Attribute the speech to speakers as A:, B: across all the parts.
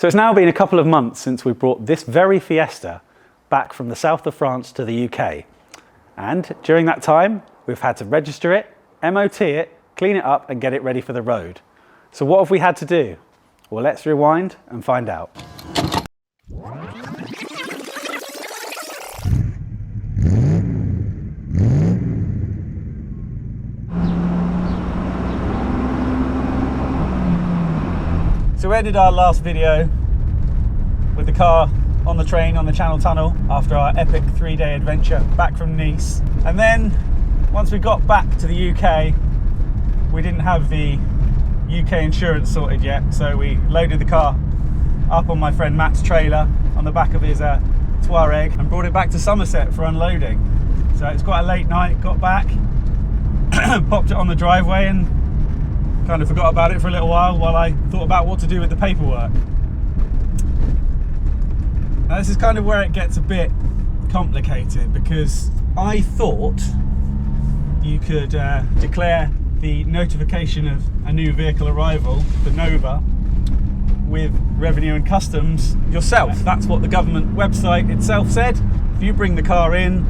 A: So it's now been a couple of months since we brought this very Fiesta back from the south of France to the UK. And during that time, we've had to register it, MOT it, clean it up and get it ready for the road. So what have we had to do? Well, let's rewind and find out. So we ended our last video with the car on the train on the Channel Tunnel after our epic 3-day adventure back from Nice. And then once we got back to the UK, we didn't have the UK insurance sorted yet, so we loaded the car up on my friend Matt's trailer on the back of his Touareg and brought it back to Somerset for unloading. So it's quite a late night, got back, popped it on the driveway and kind of forgot about it for a little while I thought about what to do with the paperwork. Now this is kind of where it gets a bit complicated, because I thought you could declare the notification of a new vehicle arrival, the Nova, with Revenue and Customs yourself. That's what the government website itself said. If you bring the car in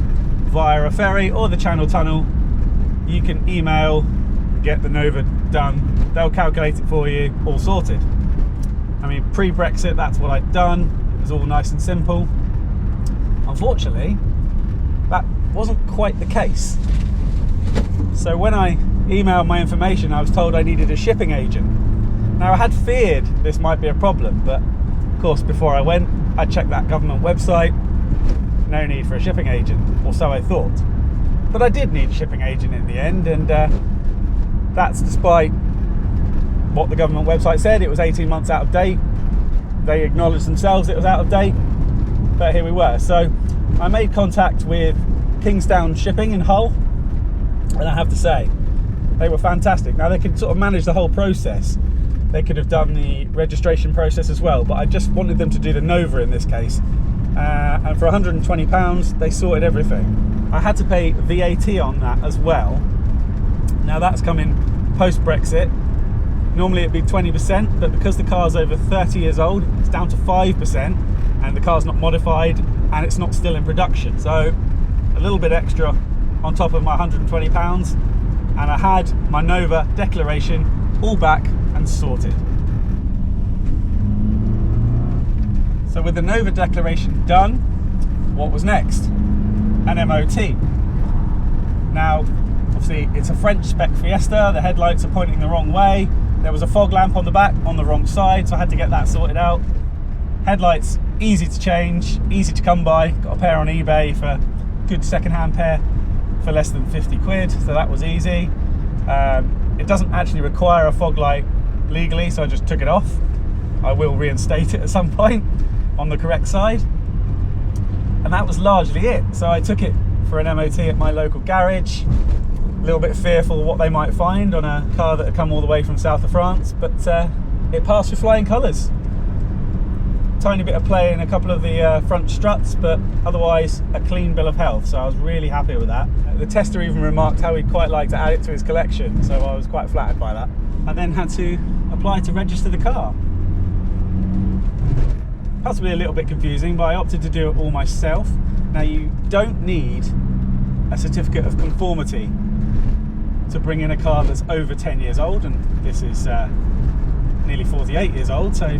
A: via a ferry or the Channel Tunnel, you can email, get the Nova done, they'll calculate it for you, all sorted. I mean, pre-Brexit, that's what I'd done. It was all nice and simple. Unfortunately, that wasn't quite the case. So when I emailed my information, I was told I needed a shipping agent. Now I had feared this might be a problem, but of course before I went, I checked that government website. No need for a shipping agent, or so I thought. But I did need a shipping agent in the end, and that's despite what the government website said. It was 18 months out of date. They acknowledged themselves it was out of date, but here we were. So I made contact with Kingsdown Shipping in Hull, and I have to say, they were fantastic. Now they could sort of manage the whole process. They could have done the registration process as well, but I just wanted them to do the Nova in this case. And for £120, they sorted everything. I had to pay VAT on that as well. Now that's coming post-Brexit. Normally it'd be 20%, but because the car's over 30 years old, it's down to 5%, and the car's not modified, and it's not still in production. So a little bit extra on top of my £120, and I had my Nova declaration all back and sorted. So with the Nova declaration done, what was next? An MOT. Now, obviously it's a French spec Fiesta, the headlights are pointing the wrong way. There was a fog lamp on the back on the wrong side, so I had to get that sorted out. Headlights, easy to change, easy to come by. Got a pair on eBay for a good second-hand pair for less than 50 quid, so that was easy. It doesn't actually require a fog light legally, so I just took it off. I will reinstate it at some point on the correct side. And that was largely it. So I took it for an MOT at my local garage. A little bit fearful what they might find on a car that had come all the way from south of France, but it passed with flying colours. Tiny bit of play in a couple of the front struts, but otherwise a clean bill of health, so I was really happy with that. The tester even remarked how he'd quite like to add it to his collection, so I was quite flattered by that. I then had to apply to register the car. Possibly a little bit confusing, but I opted to do it all myself. Now you don't need a certificate of conformity to bring in a car that's over 10 years old, and this is nearly 48 years old, so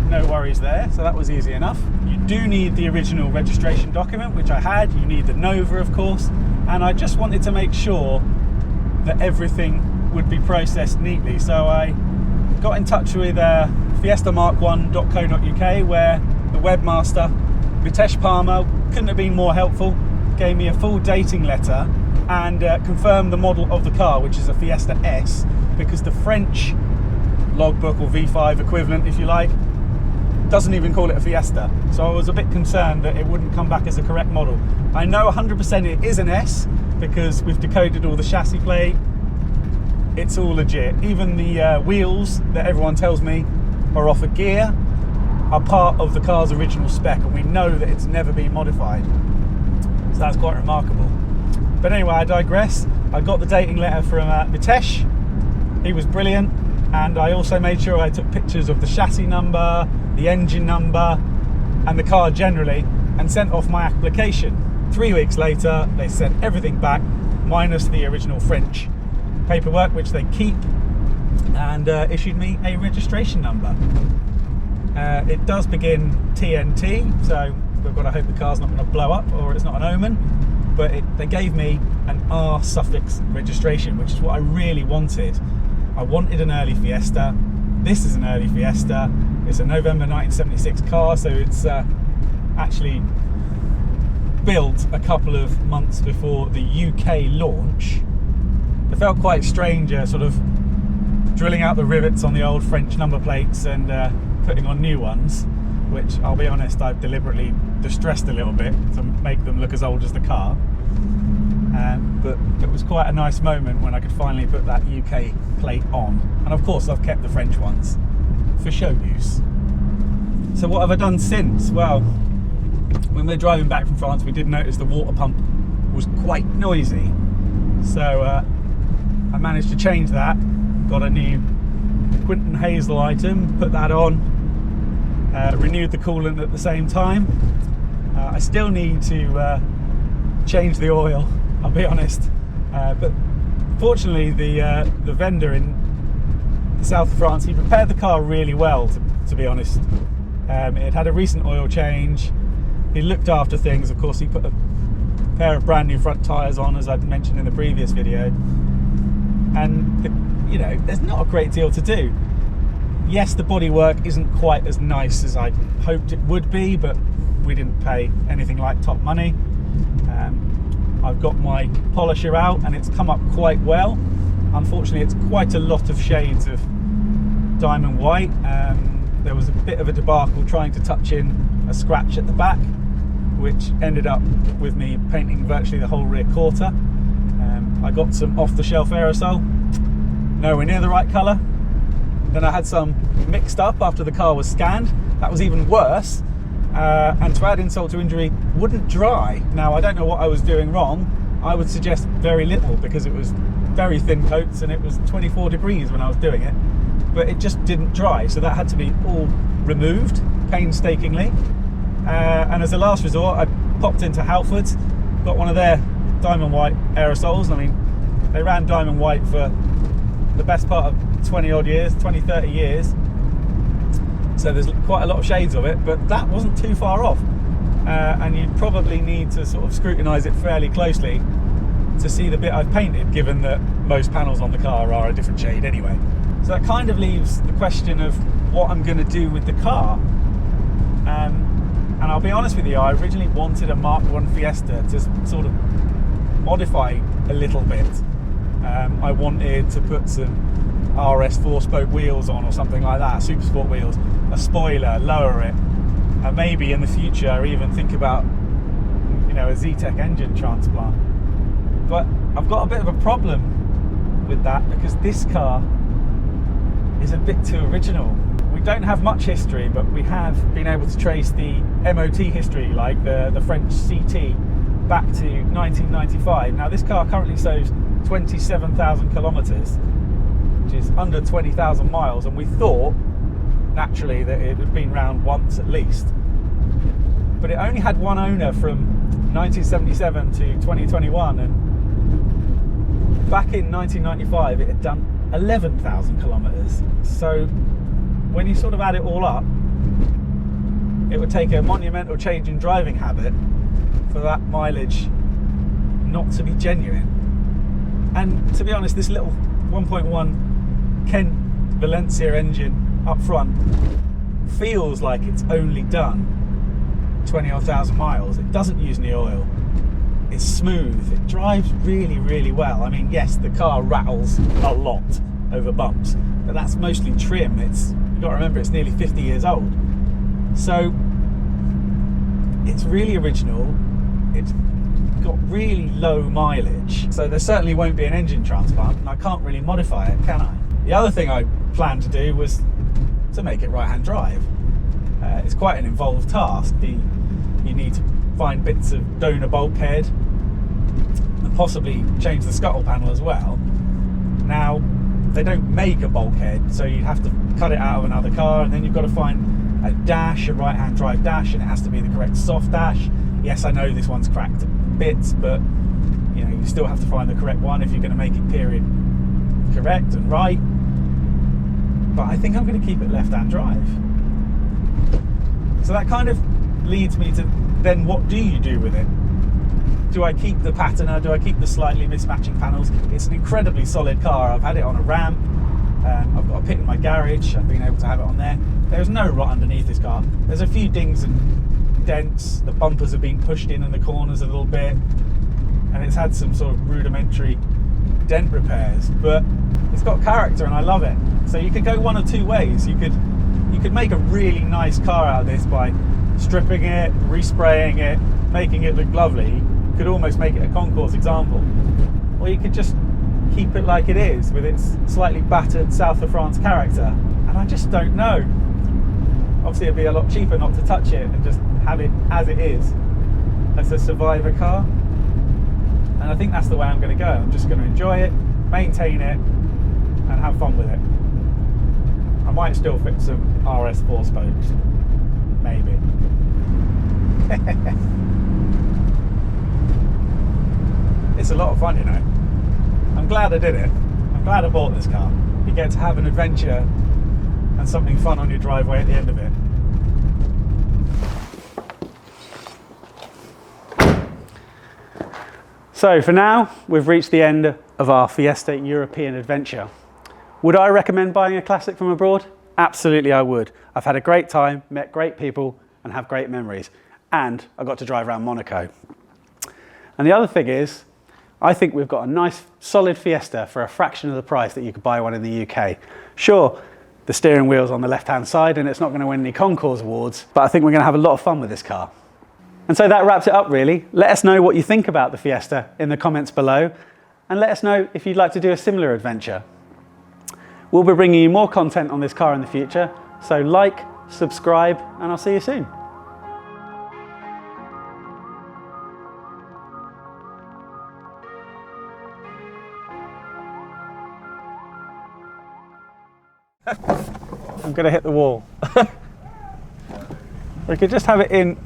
A: no worries there. So that was easy enough. You do need the original registration document, which I had. You need the Nova, of course, and I just wanted to make sure that everything would be processed neatly. So I got in touch with fiestamark1.co.uk, where the webmaster, Mitesh Palmer, couldn't have been more helpful. Gave me a full dating letter and confirmed the model of the car, which is a Fiesta S, because the French logbook, or V5 equivalent if you like, doesn't even call it a Fiesta. So I was a bit concerned that it wouldn't come back as a correct model. I know 100% it is an S because we've decoded all the chassis plate. It's all legit. Even the wheels that everyone tells me are off a gear are part of the car's original spec, and we know that it's never been modified. So that's quite remarkable. But anyway, I digress. I got the dating letter from Mitesh. He was brilliant, and I also made sure I took pictures of the chassis number, the engine number, and the car generally, and sent off my application. 3 weeks later, they sent everything back, minus the original French paperwork, which they keep, and issued me a registration number. It does begin TNT, so we've got to hope the car's not going to blow up or it's not an omen, but they gave me an R suffix registration, which is what I really wanted. I wanted an early Fiesta. This is an early Fiesta. It's a November 1976 car, so it's actually built a couple of months before the UK launch. It felt quite strange, sort of drilling out the rivets on the old French number plates and putting on new ones, which I'll be honest, I've deliberately distressed a little bit to make them look as old as the car. But it was quite a nice moment when I could finally put that UK plate on. And of course I've kept the French ones for show use. So what have I done since? Well, when we were driving back from France, we did notice the water pump was quite noisy. So I managed to change that, got a new Quinton Hazel item, put that on, renewed the coolant at the same time. I still need to change the oil, I'll be honest, but fortunately the vendor in the south of France, he prepared the car really well, to be honest. It had a recent oil change, he looked after things. Of course, he put a pair of brand new front tyres on, as I'd mentioned in the previous video, and you know, there's not a great deal to do. Yes, the bodywork isn't quite as nice as I hoped it would be, but we didn't pay anything like top money. I've got my polisher out and it's come up quite well. Unfortunately, it's quite a lot of shades of diamond white. There was a bit of a debacle trying to touch in a scratch at the back, which ended up with me painting virtually the whole rear quarter. I got some off-the-shelf aerosol, nowhere near the right colour. Then I had some mixed up after the car was scanned. That was even worse. And to add insult to injury, wouldn't dry. Now, I don't know what I was doing wrong. I would suggest very little, because it was very thin coats and it was 24 degrees when I was doing it. But it just didn't dry, so that had to be all removed painstakingly. And as a last resort, I popped into Halfords, got one of their diamond white aerosols. I mean, they ran diamond white for the best part of 20 odd years, 20, 30 years. So there's quite a lot of shades of it, but that wasn't too far off. And you'd probably need to sort of scrutinise it fairly closely to see the bit I've painted, given that most panels on the car are a different shade anyway. So that kind of leaves the question of what I'm going to do with the car. And I'll be honest with you, I originally wanted a Mark I Fiesta to sort of modify a little bit. I wanted to put some RS 4-spoke wheels on or something like that, super sport wheels, a spoiler, lower it, and maybe in the future even think about, you know, a Z-Tech engine transplant. But I've got a bit of a problem with that, because this car is a bit too original. We don't have much history, but we have been able to trace the MOT history, like the French CT, back to 1995. Now, this car currently shows 27,000 kilometres, which is under 20,000 miles, and we thought naturally that it had been round once at least. But it only had one owner from 1977 to 2021, and back in 1995 it had done 11,000 kilometres. So when you sort of add it all up, it would take a monumental change in driving habit for that mileage not to be genuine. And to be honest, this little 1.1 Kent Valencia engine up front feels like it's only done 20,000 miles. It doesn't use any oil. It's smooth. It drives really, really well. I mean, yes, the car rattles a lot over bumps, but that's mostly trim. You've got to remember, it's nearly 50 years old. So it's really original. It's got really low mileage. So there certainly won't be an engine transplant, and I can't really modify it, can I? The other thing I planned to do was to make it right-hand drive. It's quite an involved task. You need to find bits of donor bulkhead and possibly change the scuttle panel as well. Now, they don't make a bulkhead, so you have to cut it out of another car, and then you've got to find a dash, a right-hand drive dash, and it has to be the correct soft dash. Yes, I know this one's cracked to bits, but you know, you still have to find the correct one if you're going to make it period correct and right. But I think I'm going to keep it left-hand drive. So that kind of leads me to then, what do you do with it? Do I keep the patina? Do I keep the slightly mismatching panels? It's an incredibly solid car. I've had it on a ramp. I've got a pit in my garage. I've been able to have it on there. There's no rot underneath this car. There's a few dings and dents. The bumpers have been pushed in the corners a little bit, and it's had some sort of rudimentary dent repairs, but it's got character and I love it. So you could go one of two ways. You could make a really nice car out of this by stripping it, respraying it, making it look lovely. You could almost make it a concours example. Or you could just keep it like it is with its slightly battered South of France character. And I just don't know. Obviously it'd be a lot cheaper not to touch it and just have it as it is, as a survivor car. And I think that's the way I'm going to go. I'm just going to enjoy it, maintain it, and have fun with it. I might still fit some RS4 spokes, maybe. It's a lot of fun, you know. I'm glad I did it. I'm glad I bought this car. You get to have an adventure and something fun on your driveway at the end of it. So for now, we've reached the end of our Fiesta European adventure. Would I recommend buying a classic from abroad? Absolutely I would. I've had a great time, met great people, and have great memories. And I got to drive around Monaco. And the other thing is, I think we've got a nice solid Fiesta for a fraction of the price that you could buy one in the UK. Sure, the steering wheel's on the left-hand side and it's not going to win any concours awards, but I think we're going to have a lot of fun with this car. And so that wraps it up really. Let us know what you think about the Fiesta in the comments below, and let us know if you'd like to do a similar adventure. We'll be bringing you more content on this car in the future, so like, subscribe, and I'll see you soon. I'm going to hit the wall. We could just have it in